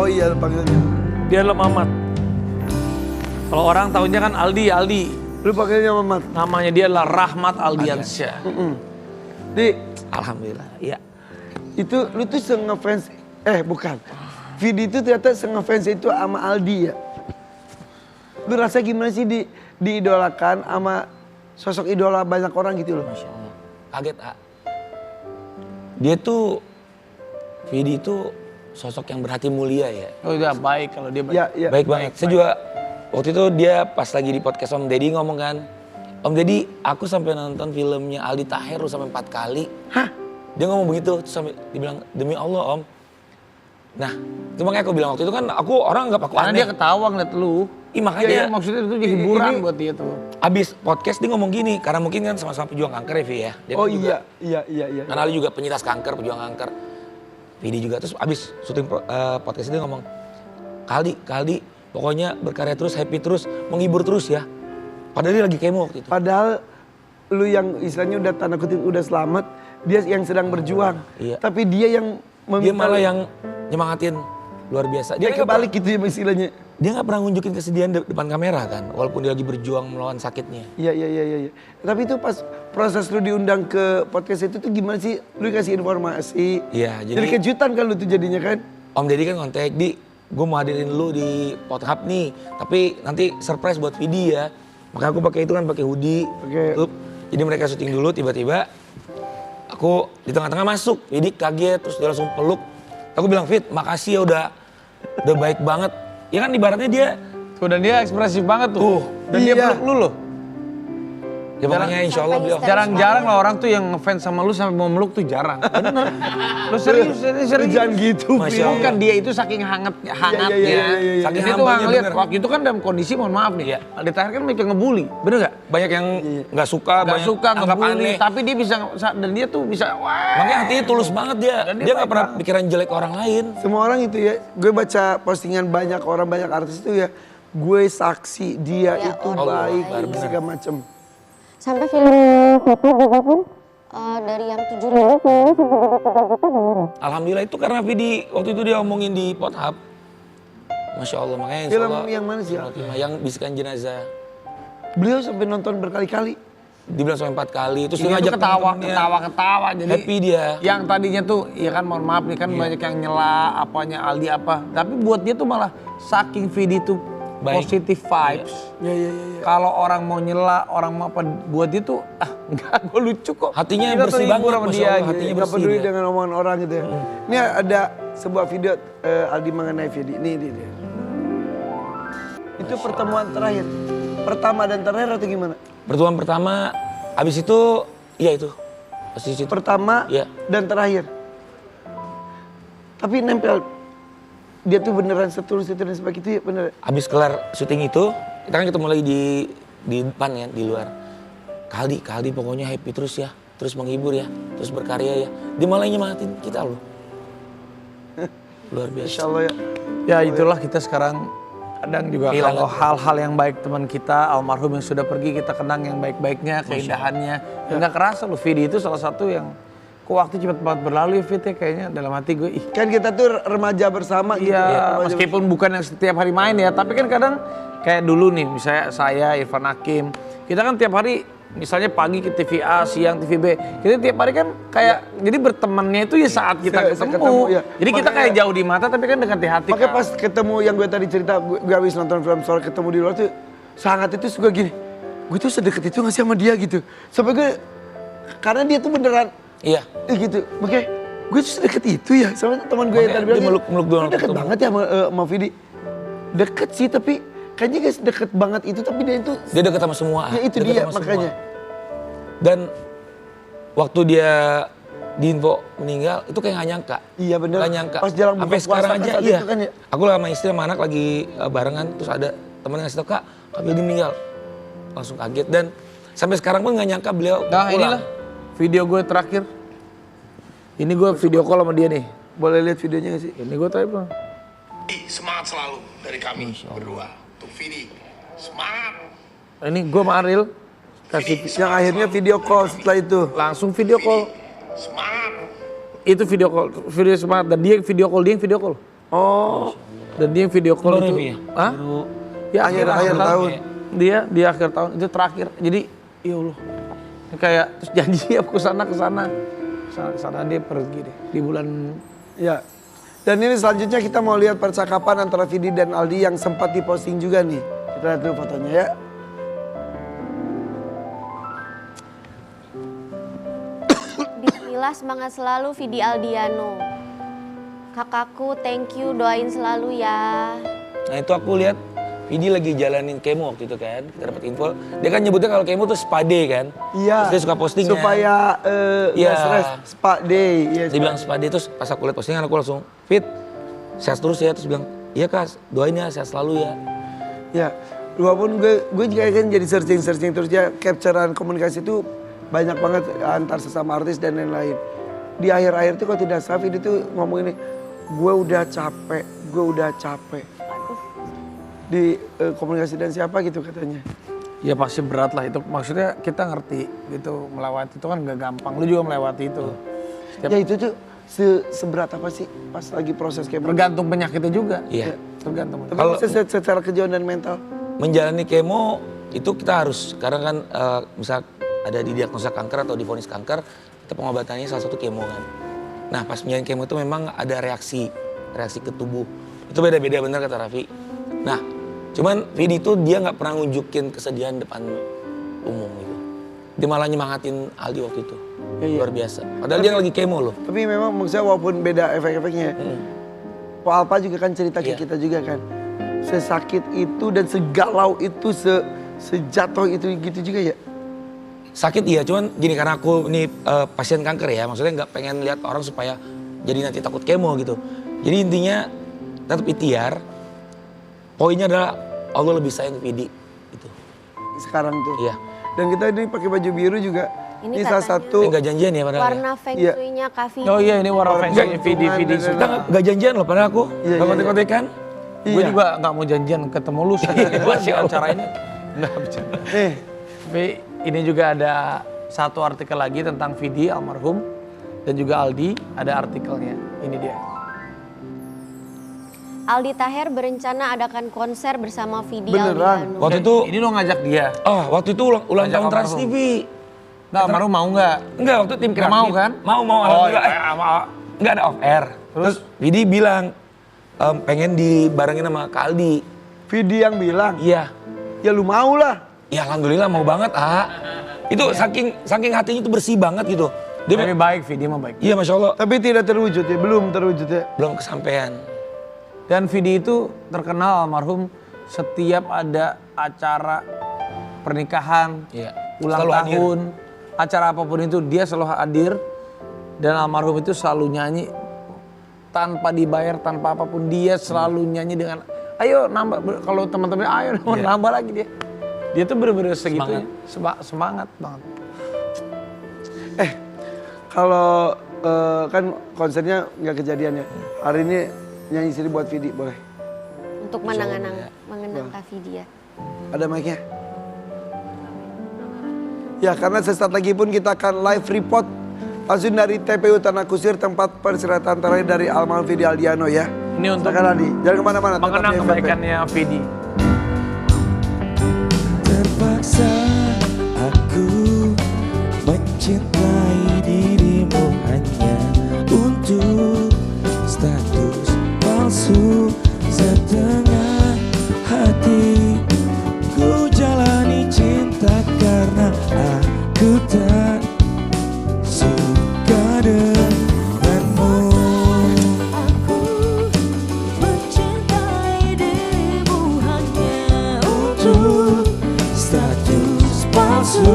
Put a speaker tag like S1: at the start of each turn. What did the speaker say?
S1: Oh iya panggilnya.
S2: Dia adalah Mamat. Kalau orang tahunya kan Aldi.
S1: Lu panggilnya Mamat.
S2: Namanya dia adalah Rahmat Aldiansyah.
S1: Di,
S2: Alhamdulillah, iya.
S1: itu lu tuh ngefans, bukan. Vidi itu ternyata ngefans itu sama Aldi ya. Lu rasa gimana sih diidolakan sama sosok idola banyak orang gitu loh?
S3: Masya Allah. Kaget, A. Dia tuh, Vidi itu sosok yang berhati mulia ya.
S2: Oh udah baik kalau dia baik.
S1: Ya.
S3: Baik banget. Saya juga waktu itu dia pas lagi di podcast Om Deddy ngomong kan, Om Deddy aku sampai nonton filmnya Aldi Taher sampai 4 kali.
S1: Hah?
S3: Dia ngomong begitu, terus sampai dibilang demi Allah Om. Nah, itu makanya aku bilang waktu itu kan aku orang anggap aku
S2: Karena
S3: aneh.
S2: dia ketawa ngeliat lu.
S3: Makanya
S2: Iya, maksudnya itu jadi hiburan buat dia tuh.
S3: abis podcast dia ngomong gini, karena mungkin kan sama-sama pejuang kanker ya Vi ya. Dia
S1: Oh
S3: kan juga,
S1: iya.
S3: karena Ali juga penyintas kanker, pejuang kanker. Vidi juga, terus abis syuting podcast dia ngomong, Kaldi, pokoknya berkarya terus, happy terus, menghibur terus ya. Padahal dia lagi kemo waktu itu.
S1: Padahal lu yang istilahnya udah tanda kutip udah selamat, dia yang sedang berjuang.
S3: Iya.
S1: Tapi dia yang
S3: Dia malah yang nyemangatin luar biasa.
S1: dia
S3: nggak
S1: kebalik gitu ya istilahnya.
S3: Dia nggak pernah nunjukin kesedihan depan kamera kan, walaupun dia lagi berjuang melawan sakitnya.
S1: Iya. Tapi itu pas proses lu diundang ke podcast itu tuh gimana sih? Lu kasih informasi.
S3: Iya,
S1: Jadi
S3: jadi
S1: kejutan kan lu tuh jadinya kan?
S3: Om Deddy kan kontak, gue mau hadirin lu di Pothub nih, tapi nanti surprise buat Vidi ya. Maka aku pakai itu kan, pakai hoodie,
S1: Oke.
S3: tutup. Jadi mereka syuting dulu, tiba-tiba aku di tengah-tengah masuk, Vidi kaget, terus dia langsung peluk. Aku bilang, Fit, makasih ya udah baik banget. Ya kan ibaratnya dia,
S2: Tuh dan dia ekspresif banget tuh. Dan dia
S1: iya.
S2: peluk lu loh.
S3: ya makanya insya Allah beliau.
S2: Jarang-jarang lah orang tuh yang ngefans sama lu sampai mau meluk tuh jarang. Bener. Lu serius.
S1: Lu jangan gitu.
S3: Masya Allah.
S2: Bukan dia itu saking hangatnya.
S1: Iya.
S3: Saking
S2: Dia tuh
S3: hambanya,
S2: ngeliat
S3: bener.
S2: waktu itu kan dalam kondisi mohon maaf nih.
S3: Iya.
S2: Aldi Taher kan mereka ngebully, bener gak?
S3: Banyak yang nggak suka,
S2: Gak
S3: banyak
S2: suka
S3: anggap
S2: ngebully,
S3: aneh.
S2: tapi dia bisa, dan dia tuh bisa, wah.
S3: Makanya hatinya tulus banget dia.
S2: Dan dia
S3: Dia nggak
S2: baik
S3: pernah
S2: banget.
S3: pikiran jelek orang lain.
S1: Semua orang itu ya, gue baca postingan banyak orang, banyak artis itu ya, gue saksi dia
S4: Ya
S1: itu
S4: Allah,
S1: baik,
S4: iya.
S1: segala macem.
S4: Sampai film Happy juga pun dari yang 7 ribu sampai 3 juta gimana?
S3: Alhamdulillah itu karena Vidi waktu itu dia omongin di Pothub. Masya Allah, makanya insya
S1: Film
S3: Allah.
S1: yang mana sih?
S3: Yang bisikan jenazah.
S1: Beliau sampai nonton berkali-kali.
S3: Dibilang sampai 4 kali, terus
S2: Dia
S3: dia
S2: tuh
S3: ngajak
S2: ketawa. Jadi
S3: Happy dia.
S2: yang tadinya tuh, ya kan mohon maaf nih kan banyak yang nyela apanya Aldi apa. Tapi buat dia tuh malah saking Vidi tuh
S3: Baik.
S2: positive vibes.
S1: Iya.
S2: Kalau orang mau nyela, orang mau apa, buat dia tuh enggak, gue lucu kok.
S3: Hatinya
S2: Kita
S3: bersih
S2: terhibur
S3: banget,
S2: sama
S3: Masya
S2: dia
S3: Allah,
S2: gitu.
S3: hatinya
S1: Gak
S3: bersih
S1: peduli
S3: dia.
S1: dengan omongan orang gitu ya. Ini ada sebuah video Aldi mengenai Vidi. Ini dia. Itu pertemuan terakhir. Pertama dan terakhir atau gimana?
S3: Pertemuan pertama, abis itu, iya itu. Pas di situ.
S1: Pertama
S3: Iya.
S1: dan terakhir. Tapi nempel. Dia tuh beneran setulus itu dan sebagainya itu ya bener.
S3: Abis kelar syuting itu, kita kan ketemu lagi di depan ya, di luar. Kaldi pokoknya happy terus ya, terus menghibur ya, terus berkarya ya. Dia malah nyemangatin kita loh. Luar biasa.
S1: Insya Allah ya.
S2: Ya itulah kita sekarang kadang juga
S3: Kehilangan.
S2: kalau hal-hal yang baik teman kita, almarhum yang sudah pergi kita kenang yang baik-baiknya, keindahannya. Nggak kerasa loh Vidi itu salah satu yang kok waktu cepat banget berlalu ya Fit ya kayaknya dalam hati gue. Ih,
S1: Kan kita tuh remaja bersama gitu.
S2: iya,
S1: Remaja
S2: meskipun bukan yang setiap hari main ya, tapi kan kadang kayak dulu nih misalnya saya Irfan Hakim, kita kan tiap hari misalnya pagi ke TV A, siang TV B, kita tiap hari kan kayak jadi bertemannya itu ya saat kita
S1: Ketemu,
S2: ketemu.
S1: ya.
S2: Jadi kita
S1: Makanya-
S2: kayak jauh di mata tapi kan dekat di hati.
S1: Makanya
S2: kan.
S1: pas ketemu yang gue tadi cerita, gue habis nonton film soal ketemu di luar tuh sangat itu suka gini. Gue tuh sedekat itu gak sih sama dia gitu. Sampai gue, karena dia tuh beneran
S3: Iya.
S1: gitu. Makanya gue tuh sedekat itu ya sama teman gue yang
S3: Makanya
S1: tadi bilang.
S3: dia meluk doang
S1: "Lu deket
S3: ketemu."
S1: banget ya sama Vidi. Deket sih tapi kayaknya guys deket banget itu tapi dia itu,
S3: Dia deket sama semua.
S1: ya itu
S3: Deket
S1: dia
S3: sama semua.
S1: makanya.
S3: Dan waktu dia diinfo meninggal itu kayak gak nyangka.
S1: Iya bener.
S3: Gak nyangka.
S1: Pas jalan buka
S3: Sampai sekarang
S1: puasa kan
S3: aja
S1: saat
S3: iya.
S1: itu kan ya.
S3: Aku sama istri sama anak lagi barengan terus ada temen yang ngasih tau, Kak Wildy meninggal. Langsung kaget dan sampai sekarang pun gak nyangka beliau
S2: Nah
S3: pulang.
S2: inilah video gue terakhir. Ini gue video call sama dia nih.
S1: Boleh lihat videonya gak sih?
S2: Ini gue tanya bang.
S5: Semangat selalu dari kami berdua. Untuk Vidi, semangat.
S2: Ini gue sama Ariel kasih
S1: Yang akhirnya video call setelah itu.
S2: langsung video call.
S5: Semangat.
S2: Itu video call, video semangat dan dia yang video call,
S1: Oh,
S2: Dan dia video call
S3: Baru
S2: itu.
S3: ya?
S2: Hah? Ya
S1: akhir tahun.
S2: Dia di akhir tahun itu terakhir. Jadi ya Allah. Ini kayak terus janji ya ke sana dia pergi deh di bulan.
S1: ya. Dan ini selanjutnya kita mau lihat percakapan antara Vidi dan Aldi yang sempat diposting juga nih. Kita lihat dulu fotonya ya.
S4: Bismillah, semangat selalu Vidi Aldiano. Kakakku, thank you, doain selalu ya.
S3: Nah itu aku lihat Vidi lagi jalanin kemo waktu itu kan, kita dapat info. Dia kan nyebutnya kalau kemo tuh spa day kan.
S1: Iya.
S3: Terus dia suka posting
S1: supaya
S3: Iya.
S1: stress spa day. Iya,
S3: Dia bilang spa day, terus pas aku lihat postingan aku langsung, Fit, sehat terus ya. Terus bilang, iya Kak, doain ya sehat selalu ya.
S1: Ya, walaupun gue juga kan jadi searching terus ya, capturean komunikasi itu banyak banget antar sesama artis dan lain-lain. Di akhir-akhir itu kalau tidak salah Vidi tuh ngomong ini, gue udah capek. Di komunikasi dan siapa gitu katanya.
S2: Ya pasti berat lah itu. Maksudnya kita ngerti gitu melewati itu kan gak gampang. Lu juga melewati itu.
S1: Ya itu tuh seberat apa sih pas lagi proses kemo?
S2: Tergantung penyakitnya juga.
S3: Iya.
S2: Tergantung.
S1: Tapi
S3: Kalau-
S1: secara kejauhan dan mental.
S3: Menjalani kemo itu kita harus, karena kan misal ada di diagnosa kanker atau divonis kanker, kita pengobatannya salah satu kemo kan. Nah pas menjalani kemo itu memang ada reaksi ke tubuh. Itu beda-beda bener kata Raffi. Nah cuman Vidi itu dia nggak pernah nunjukin kesedihan depan umum gitu. Dia malah nyemangatin Aldi waktu itu.
S1: Iya.
S3: Luar biasa. Padahal dia lagi kemo loh.
S1: Tapi memang maksudnya walaupun beda efek-efeknya. Pak Alpa juga kan cerita ke
S3: Iya.
S1: kita juga kan. Sesakit itu dan segalau itu, sejatuh itu gitu juga ya.
S3: Sakit iya, cuman gini karena aku ini pasien kanker ya, maksudnya nggak pengen lihat orang supaya jadi nanti takut kemo gitu. Jadi intinya tetap ikhtiar. Poinnya adalah Allah lebih sayang Vidi gitu.
S1: Sekarang tuh.
S3: Iya.
S1: Dan kita ini pakai baju biru juga.
S4: Ini
S1: Ini salah
S4: katanya
S1: satu.
S3: Nggak janjian ya padahal.
S4: Warna feng
S1: Iya.
S4: shui-nya Kak Vidi.
S2: Oh iya ini warna feng shui
S1: Enggak,
S2: Vidi
S1: hubungan
S2: suka.
S3: Kita nggak janjian loh padahal aku.
S1: Iya,
S3: Nggak
S1: iya,
S3: kontek-kontekan.
S2: Gue
S1: Iya.
S2: juga gak mau janjian ketemu lu di acara ini. Nggak bercanda. Tapi ini juga ada satu artikel lagi tentang Vidi almarhum dan juga Aldi, ada artikelnya. Ini dia.
S4: Aldi Taher berencana adakan konser bersama Vidi
S1: Beneran?
S4: Aldiano.
S3: Waktu itu,
S2: Ini lo ngajak dia.
S3: waktu itu ulang
S2: Ngajak
S3: tahun Trans
S2: almarhum.
S3: TV.
S2: Nggak, almarhum mau nggak?
S3: Enggak, waktu itu tim
S2: Nggak
S3: kreatif.
S2: mau kan?
S3: Mau
S2: Oh
S3: alhamdulillah.
S2: iya,
S3: Enggak ada off air. Terus Vidi bilang pengen dibarengin sama Kak Aldi.
S1: Vidi yang bilang,
S3: Iya.
S1: ya lu mau lah.
S3: Ya alhamdulillah mau banget, Itu saking hatinya itu bersih banget gitu. Dia
S2: Tapi baik, Vidi mah baik.
S3: iya Masya Allah,
S1: Tapi tidak terwujud ya, belum terwujud ya.
S3: belum kesampaian.
S2: Dan Vidi itu terkenal almarhum setiap ada acara pernikahan,
S3: Iya.
S2: ulang
S3: Selalu hadir.
S2: tahun, acara apapun itu dia selalu hadir. Dan almarhum itu selalu nyanyi tanpa dibayar, tanpa apapun. Dia selalu nyanyi dengan, ayo nambah, kalau teman-teman ayo nambah lagi dia. Dia tuh bener-bener segitunya, semangat banget.
S1: Kalau kan konsernya nggak kejadian ya. Hari ini nyanyi sini buat Vidi, boleh?
S4: Untuk mengenang Kak Vidi ya.
S1: Ada mic-nya? Ya, karena sesaat lagi pun kita akan live report langsung dari TPU Tanah Kusir, tempat peristirahatan terakhir dari almarhum Vidi Aldiano ya.
S2: Ini untuk
S1: Silakan Adi, jangan kemana-mana. tetap
S2: mengenang
S1: di FVP.
S2: kebaikannya Vidi.
S6: Terpaksa aku mencintai dirimu hanya untuk status palsu setengah hati. Ku jalani cinta karena aku tak suka denganmu. Aku mencintai dirimu hanya untuk status palsu